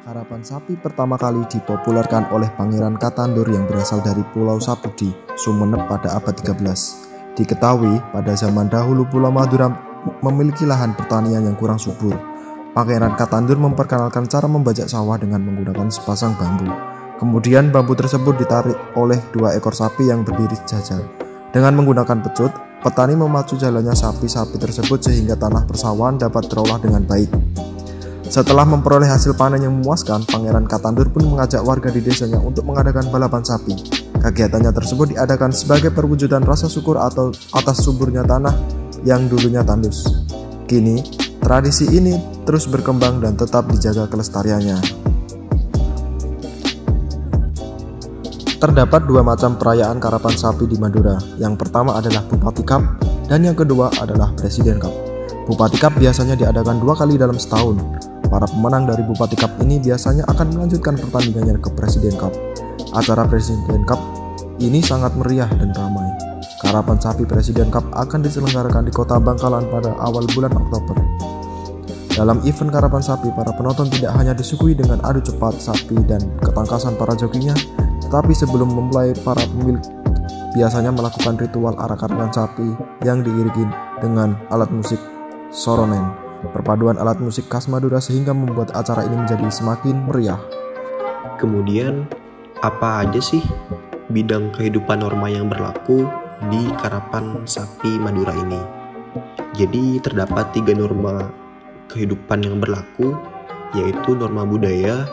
Karapan sapi pertama kali dipopulerkan oleh Pangeran Katandur yang berasal dari Pulau Sapudi, Sumeneb pada abad 13. Diketahui pada zaman dahulu Pulau Madura memiliki lahan pertanian yang kurang subur. Pangeran Katandur memperkenalkan cara membajak sawah dengan menggunakan sepasang bambu. Kemudian bambu tersebut ditarik oleh 2 ekor sapi yang berdiri sejajar. Dengan menggunakan pecut, petani memacu jalannya sapi-sapi tersebut sehingga tanah persawahan dapat terolah dengan baik. Setelah memperoleh hasil panen yang memuaskan, Pangeran Katandur pun mengajak warga di desanya untuk mengadakan balapan sapi. Kegiatannya tersebut diadakan sebagai perwujudan rasa syukur atau atas suburnya tanah yang dulunya tandus. Kini, tradisi ini terus berkembang dan tetap dijaga kelestariannya. Terdapat 2 macam perayaan karapan sapi di Madura. Yang pertama adalah Bupati Cup dan yang kedua adalah Presiden Cup. Bupati Cup biasanya diadakan 2 kali dalam setahun. Para pemenang dari Bupati Cup ini biasanya akan melanjutkan pertandingannya ke Presiden Cup. Acara Presiden Cup ini sangat meriah dan ramai. Karapan sapi Presiden Cup akan diselenggarakan di Kota Bangkalan pada awal bulan Oktober. Dalam event karapan sapi, para penonton tidak hanya disuguhi dengan adu cepat sapi dan ketangkasan para jokinya, tetapi sebelum memulai, para pemilik biasanya melakukan ritual arak-arakan sapi yang diiringi dengan alat musik soronen. Perpaduan alat musik khas Madura sehingga membuat acara ini menjadi semakin meriah. Kemudian, apa aja sih bidang kehidupan norma yang berlaku di karapan sapi Madura ini? Jadi terdapat 3 norma kehidupan yang berlaku, yaitu norma budaya,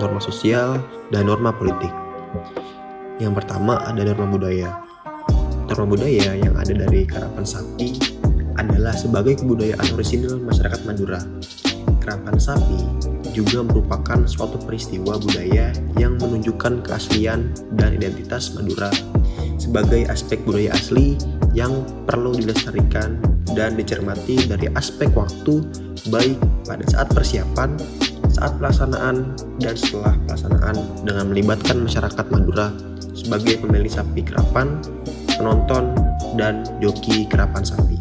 norma sosial, dan norma politik. Yang pertama ada norma budaya. Norma budaya yang ada dari karapan sapi adalah sebagai kebudayaan orisinil masyarakat Madura. Karapan sapi juga merupakan suatu peristiwa budaya yang menunjukkan keaslian dan identitas Madura sebagai aspek budaya asli yang perlu dilestarikan dan dicermati dari aspek waktu, baik pada saat persiapan, saat pelaksanaan, dan setelah pelaksanaan dengan melibatkan masyarakat Madura sebagai pemilik sapi karapan, penonton, dan joki karapan sapi.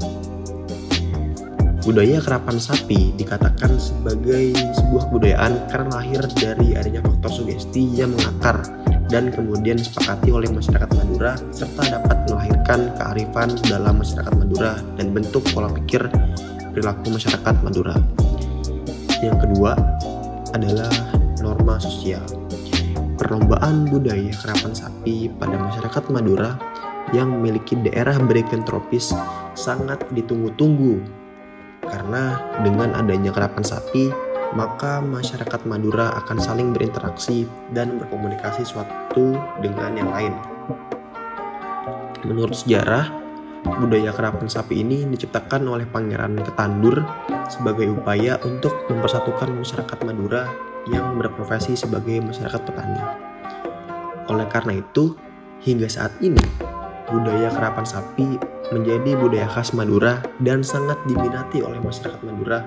Budaya karapan sapi dikatakan sebagai sebuah kebudayaan karena lahir dari adanya faktor sugesti yang mengakar dan kemudian disepakati oleh masyarakat Madura serta dapat melahirkan kearifan dalam masyarakat Madura dan bentuk pola pikir perilaku masyarakat Madura. Yang kedua adalah norma sosial. Perlombaan budaya karapan sapi pada masyarakat Madura yang memiliki daerah berikan tropis sangat ditunggu-tunggu. Karena dengan adanya karapan sapi, maka masyarakat Madura akan saling berinteraksi dan berkomunikasi suatu dengan yang lain. Menurut sejarah, budaya karapan sapi ini diciptakan oleh Pangeran Katandur sebagai upaya untuk mempersatukan masyarakat Madura yang berprofesi sebagai masyarakat petani. Oleh karena itu, hingga saat ini, budaya karapan sapi menjadi budaya khas Madura dan sangat diminati oleh masyarakat Madura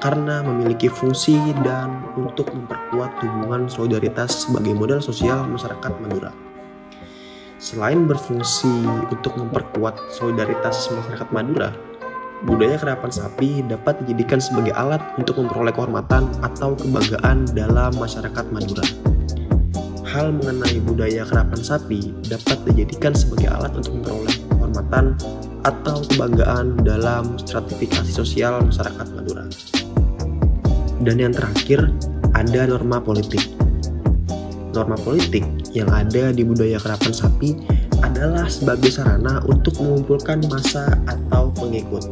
karena memiliki fungsi dan untuk memperkuat hubungan solidaritas sebagai modal sosial masyarakat Madura. Selain berfungsi untuk memperkuat solidaritas masyarakat Madura, budaya karapan sapi dapat dijadikan sebagai alat untuk memperoleh kehormatan atau kebanggaan dalam masyarakat Madura. Hal mengenai budaya karapan sapi dapat dijadikan sebagai alat untuk memperoleh kehormatan atau kebanggaan dalam stratifikasi sosial masyarakat Madura. Dan yang terakhir, ada norma politik. Norma politik yang ada di budaya karapan sapi adalah sebagai sarana untuk mengumpulkan massa atau pengikut.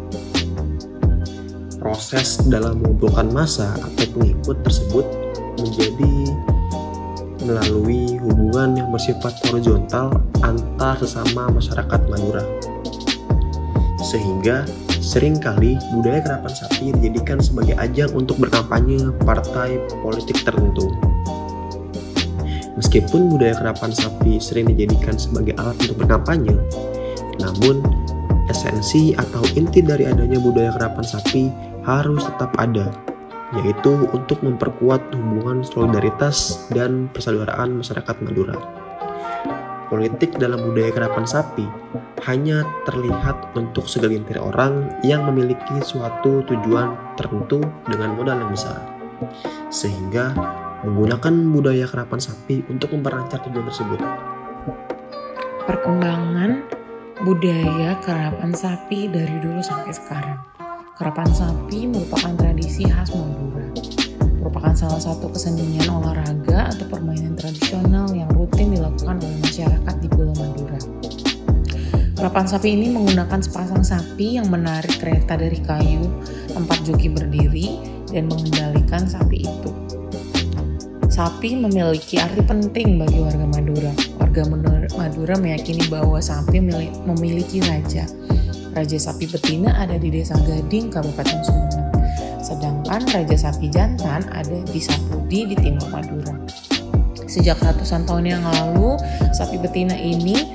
Proses dalam mengumpulkan massa atau pengikut tersebut menjadi melalui hubungan yang bersifat horizontal antar sesama masyarakat Madura. Sehingga seringkali budaya karapan sapi dijadikan sebagai ajang untuk berkampanye partai politik tertentu. Meskipun budaya karapan sapi sering dijadikan sebagai alat untuk berkampanye, namun esensi atau inti dari adanya budaya karapan sapi harus tetap ada, yaitu untuk memperkuat hubungan solidaritas dan persaudaraan masyarakat Madura. Politik dalam budaya karapan sapi hanya terlihat untuk segelintir orang yang memiliki suatu tujuan tertentu dengan modal yang besar, sehingga menggunakan budaya karapan sapi untuk memperlancar tujuan tersebut. Perkembangan budaya karapan sapi dari dulu sampai sekarang. Karapan sapi merupakan tradisi khas Madura. Merupakan salah satu kesenian olahraga atau permainan tradisional yang rutin dilakukan oleh masyarakat di Pulau Madura. Karapan sapi ini menggunakan sepasang sapi yang menarik kereta dari kayu tempat joki berdiri dan mengendalikan sapi itu. Sapi memiliki arti penting bagi warga Madura. Warga Madura meyakini bahwa sapi memiliki raja. Raja sapi betina ada di Desa Gading, Kabupaten Sumeneb. Sedangkan Raja Sapi Jantan ada di Sapudi di timur Madura. Sejak ratusan tahun yang lalu, sapi betina ini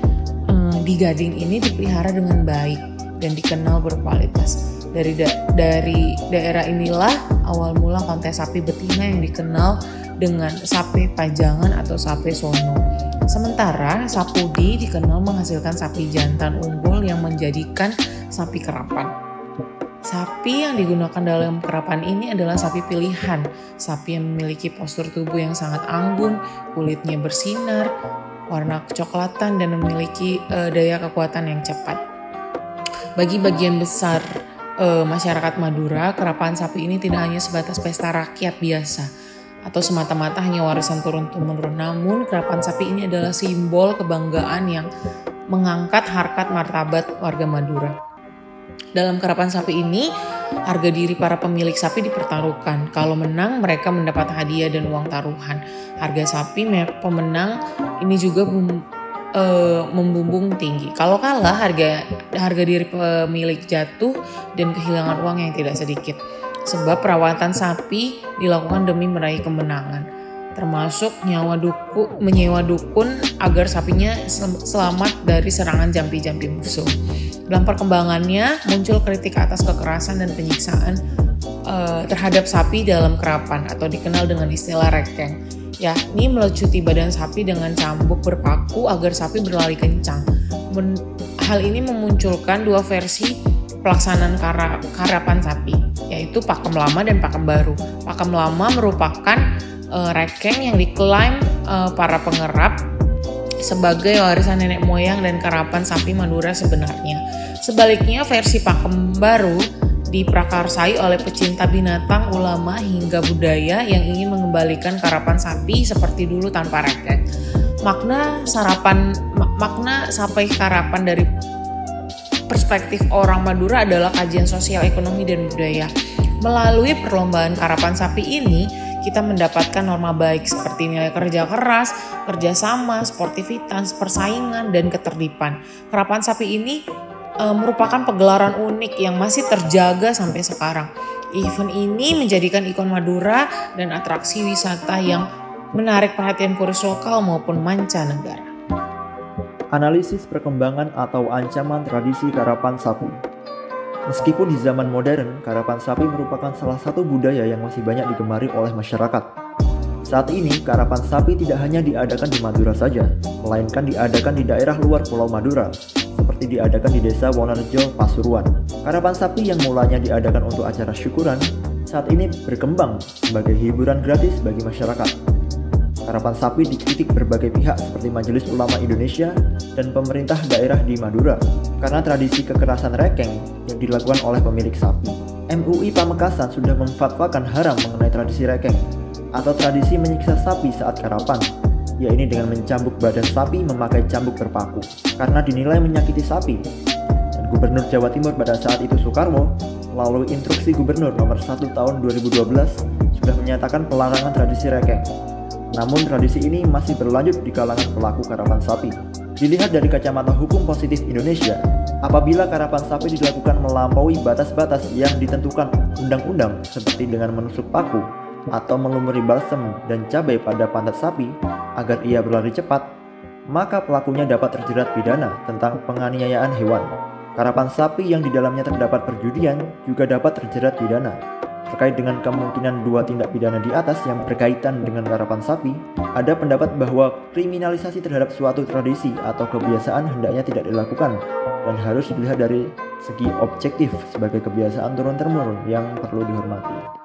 di Gading ini dipelihara dengan baik dan dikenal berkualitas. Dari daerah inilah awal mula kontes sapi betina yang dikenal dengan sapi pajangan atau sapi sono. Sementara Sapudi dikenal menghasilkan sapi jantan unggul yang menjadikan sapi karapan. Sapi yang digunakan dalam karapan ini adalah sapi pilihan. Sapi yang memiliki postur tubuh yang sangat anggun, kulitnya bersinar, warna kecoklatan, dan memiliki daya kekuatan yang cepat. Bagi bagian besar masyarakat Madura, karapan sapi ini tidak hanya sebatas pesta rakyat biasa atau semata-mata hanya warisan turun-temurun. Namun karapan sapi ini adalah simbol kebanggaan yang mengangkat harkat martabat warga Madura. Dalam karapan sapi ini, harga diri para pemilik sapi dipertaruhkan. Kalau menang, mereka mendapat hadiah dan uang taruhan. Harga sapi pemenang ini juga membumbung tinggi. Kalau kalah, harga diri pemilik jatuh dan kehilangan uang yang tidak sedikit. Sebab perawatan sapi dilakukan demi meraih kemenangan, termasuk menyewa dukun agar sapinya selamat dari serangan jampi-jampi musuh. Dalam perkembangannya muncul kritik atas kekerasan dan penyiksaan terhadap sapi dalam karapan atau dikenal dengan istilah rekeng, yakni melecuti badan sapi dengan cambuk berpaku agar sapi berlari kencang. Hal ini memunculkan dua versi pelaksanaan karapan sapi, yaitu pakem lama dan pakem baru. Pakem lama merupakan rekeng yang diklaim para pengerap sebagai warisan nenek moyang dan karapan sapi Madura sebenarnya. Sebaliknya, versi pakem baru diprakarsai oleh pecinta binatang, ulama, hingga budaya yang ingin mengembalikan karapan sapi seperti dulu tanpa rekeng. Makna sapai karapan dari perspektif orang Madura adalah kajian sosial, ekonomi, dan budaya. Melalui perlombaan karapan sapi ini, kita mendapatkan norma baik seperti nilai kerja keras, kerjasama, sportivitas, persaingan, dan ketertiban. Karapan sapi ini merupakan pegelaran unik yang masih terjaga sampai sekarang. Event ini menjadikan ikon Madura dan atraksi wisata yang menarik perhatian turis lokal maupun mancanegara. Analisis perkembangan atau ancaman tradisi karapan sapi. Meskipun di zaman modern, karapan sapi merupakan salah satu budaya yang masih banyak digemari oleh masyarakat. Saat ini, karapan sapi tidak hanya diadakan di Madura saja, melainkan diadakan di daerah luar Pulau Madura, seperti diadakan di Desa Wonorejo, Pasuruan. Karapan sapi yang mulanya diadakan untuk acara syukuran, saat ini berkembang sebagai hiburan gratis bagi masyarakat. Karapan sapi dikritik berbagai pihak seperti Majelis Ulama Indonesia dan pemerintah daerah di Madura karena tradisi kekerasan rekeng yang dilakukan oleh pemilik sapi. MUI Pamekasan sudah memfatwakan haram mengenai tradisi rekeng atau tradisi menyiksa sapi saat karapan, yaitu dengan mencambuk badan sapi memakai cambuk berpaku karena dinilai menyakiti sapi. Dan Gubernur Jawa Timur pada saat itu Soekarwo melalui instruksi Gubernur nomor 1 tahun 2012 sudah menyatakan pelarangan tradisi rekeng. Namun tradisi ini masih berlanjut di kalangan pelaku karapan sapi. Dilihat dari kacamata hukum positif Indonesia, apabila karapan sapi dilakukan melampaui batas-batas yang ditentukan undang-undang seperti dengan menusuk paku atau melumuri balsem dan cabai pada pantat sapi agar ia berlari cepat, maka pelakunya dapat terjerat pidana tentang penganiayaan hewan. Karapan sapi yang di dalamnya terdapat perjudian juga dapat terjerat pidana. Terkait dengan kemungkinan dua tindak pidana di atas yang berkaitan dengan karapan sapi, ada pendapat bahwa kriminalisasi terhadap suatu tradisi atau kebiasaan hendaknya tidak dilakukan dan harus dilihat dari segi objektif sebagai kebiasaan turun-temurun yang perlu dihormati.